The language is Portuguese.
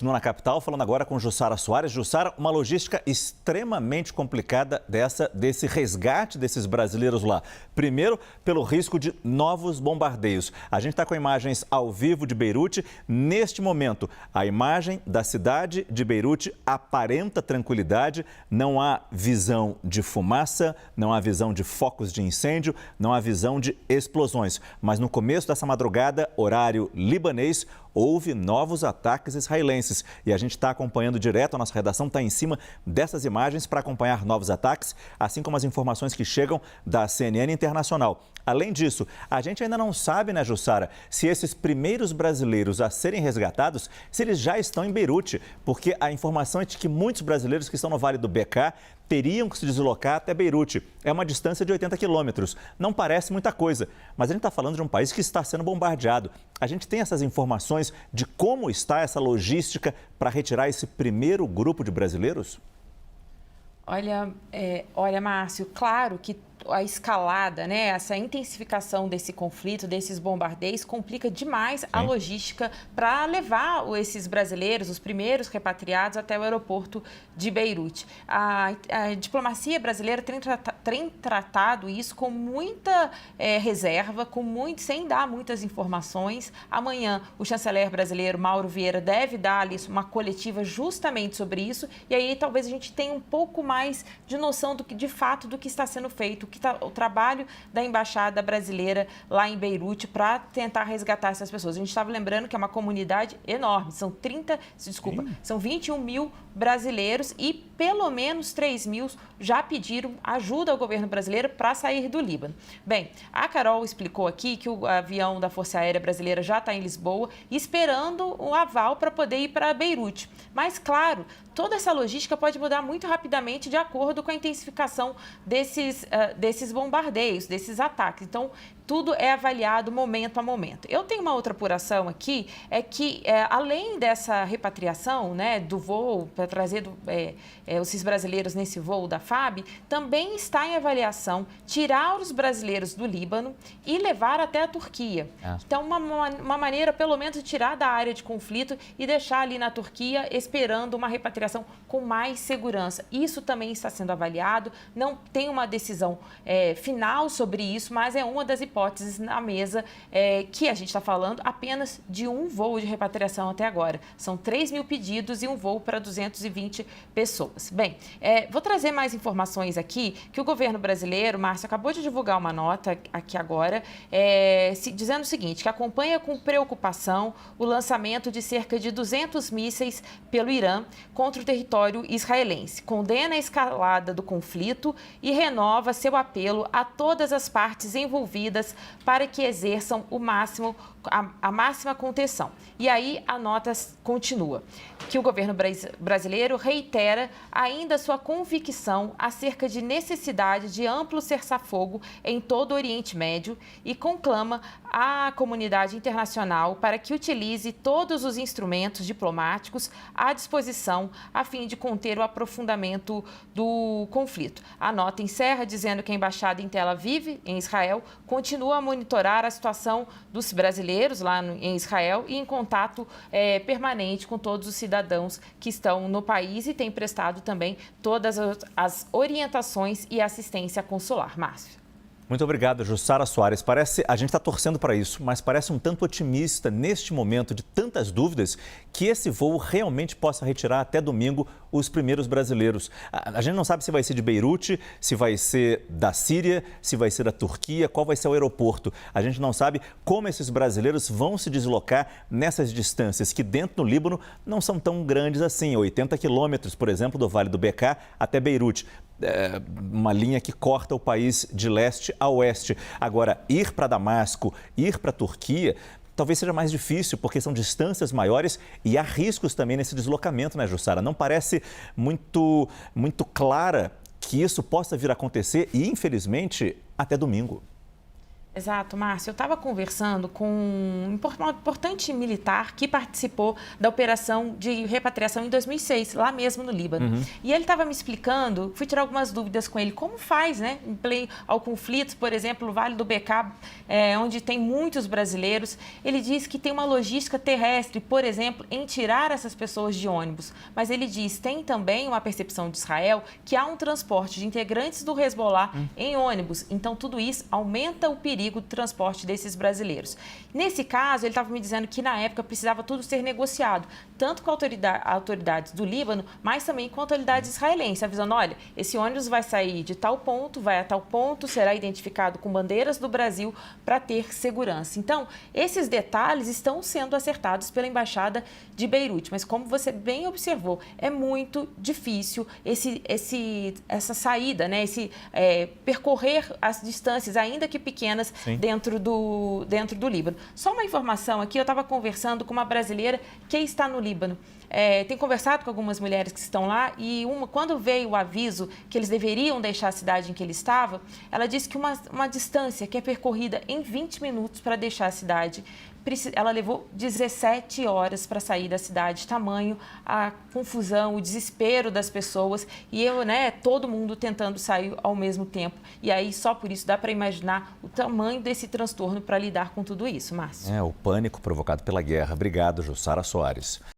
Continua na capital, falando agora com Jussara Soares. Jussara, uma logística extremamente complicada desse resgate desses brasileiros lá. Primeiro, pelo risco de novos bombardeios. A gente está com imagens ao vivo de Beirute. Neste momento, a imagem da cidade de Beirute aparenta tranquilidade. Não há visão de fumaça, não há visão de focos de incêndio, não há visão de explosões. Mas no começo dessa madrugada, horário libanês, houve novos ataques israelenses. E a gente está acompanhando direto, a nossa redação está em cima dessas imagens para acompanhar novos ataques, assim como as informações que chegam da CNN Internacional. Além disso, a gente ainda não sabe, né, Jussara, se esses primeiros brasileiros a serem resgatados, se eles já estão em Beirute, porque a informação é de que muitos brasileiros que estão no Vale do Bekaa teriam que se deslocar até Beirute. É uma distância de 80 quilômetros. Não parece muita coisa, mas a gente está falando de um país que está sendo bombardeado. A gente tem essas informações de como está essa logística para retirar esse primeiro grupo de brasileiros? Olha, Márcio, claro que a escalada, né, essa intensificação desse conflito, desses bombardeios, complica demais a logística para levar esses brasileiros, os primeiros repatriados, até o aeroporto de Beirute. A diplomacia brasileira tem tratado isso com muita reserva, sem dar muitas informações. Amanhã, o chanceler brasileiro, Mauro Vieira, deve dar ali uma coletiva justamente sobre isso, e aí talvez a gente tenha um pouco mais de noção de fato do que está sendo feito, o trabalho da embaixada brasileira lá em Beirute para tentar resgatar essas pessoas. A gente estava lembrando que é uma comunidade enorme, são 21 mil brasileiros e pelo menos 3 mil já pediram ajuda ao governo brasileiro para sair do Líbano. Bem, a Carol explicou aqui que o avião da Força Aérea Brasileira já está em Lisboa esperando o aval para poder ir para Beirute. Mas, claro, toda essa logística pode mudar muito rapidamente de acordo com a intensificação desses bombardeios, desses ataques. Então, tudo é avaliado momento a momento. Eu tenho uma outra apuração aqui, além dessa repatriação, né, do voo, para trazer esses brasileiros nesse voo da FAB, também está em avaliação tirar os brasileiros do Líbano e levar até a Turquia. Então, uma maneira, pelo menos, de tirar da área de conflito e deixar ali na Turquia esperando uma repatriação com mais segurança. Isso também está sendo avaliado, não tem uma decisão final sobre isso, mas é uma das hipóteses na mesa que a gente está falando apenas de um voo de repatriação até agora. São 3 mil pedidos e um voo para 220 pessoas. Bem, vou trazer mais informações aqui, que o governo brasileiro, Márcio, acabou de divulgar uma nota aqui agora, dizendo o seguinte, que acompanha com preocupação o lançamento de cerca de 200 mísseis pelo Irã contra o território israelense, condena a escalada do conflito e renova seu apelo a todas as partes envolvidas para que exerçam a máxima contenção. E aí a nota continua, que o governo brasileiro reitera ainda sua convicção acerca de necessidade de amplo cessar-fogo em todo o Oriente Médio e conclama a comunidade internacional para que utilize todos os instrumentos diplomáticos à disposição a fim de conter o aprofundamento do conflito. A nota encerra dizendo que a embaixada em Tel Aviv, em Israel, continua a monitorar a situação dos brasileiros lá em Israel e em contato permanente com todos os cidadãos que estão no país e tem prestado também todas as orientações e assistência consular. Márcio. Muito obrigado, Jussara Soares. A gente está torcendo para isso, mas parece um tanto otimista neste momento de tantas dúvidas que esse voo realmente possa retirar até domingo os primeiros brasileiros. A gente não sabe se vai ser de Beirute, se vai ser da Síria, se vai ser da Turquia, qual vai ser o aeroporto. A gente não sabe como esses brasileiros vão se deslocar nessas distâncias que dentro do Líbano não são tão grandes assim, 80 quilômetros, por exemplo, do Vale do Bekaa até Beirute. Uma linha que corta o país de leste a oeste. Agora, ir para Damasco, ir para a Turquia, talvez seja mais difícil, porque são distâncias maiores e há riscos também nesse deslocamento, né, Jussara? Não parece muito clara que isso possa vir a acontecer e, infelizmente, até domingo. Exato, Márcio. Eu estava conversando com um importante militar que participou da operação de repatriação em 2006, lá mesmo no Líbano. E ele estava me explicando, fui tirar algumas dúvidas com ele, como faz, né, em play ao conflito, por exemplo, no Vale do Bekaa, onde tem muitos brasileiros. Ele diz que tem uma logística terrestre, por exemplo, em tirar essas pessoas de ônibus. Mas ele diz, tem também uma percepção de Israel que há um transporte de integrantes do Hezbollah em ônibus. Então, tudo isso aumenta o perigo do transporte desses brasileiros. Nesse caso, ele estava me dizendo que na época precisava tudo ser negociado, tanto com autoridades do Líbano, mas também com autoridades israelenses, avisando, olha, esse ônibus vai sair de tal ponto, vai a tal ponto, será identificado com bandeiras do Brasil para ter segurança. Então, esses detalhes estão sendo acertados pela Embaixada de Beirute, mas como você bem observou, é muito difícil essa saída, né? Percorrer as distâncias, ainda que pequenas, dentro do Líbano. Só uma informação aqui, eu estava conversando com uma brasileira que está no Líbano. Tem conversado com algumas mulheres que estão lá e quando veio o aviso que eles deveriam deixar a cidade em que ele estava, ela disse que uma distância que é percorrida em 20 minutos para deixar a cidade, ela levou 17 horas para sair da cidade, tamanho a confusão, o desespero das pessoas e todo mundo tentando sair ao mesmo tempo. E aí, só por isso, dá para imaginar o tamanho desse transtorno para lidar com tudo isso, Márcio. O pânico provocado pela guerra. Obrigado, Jussara Soares.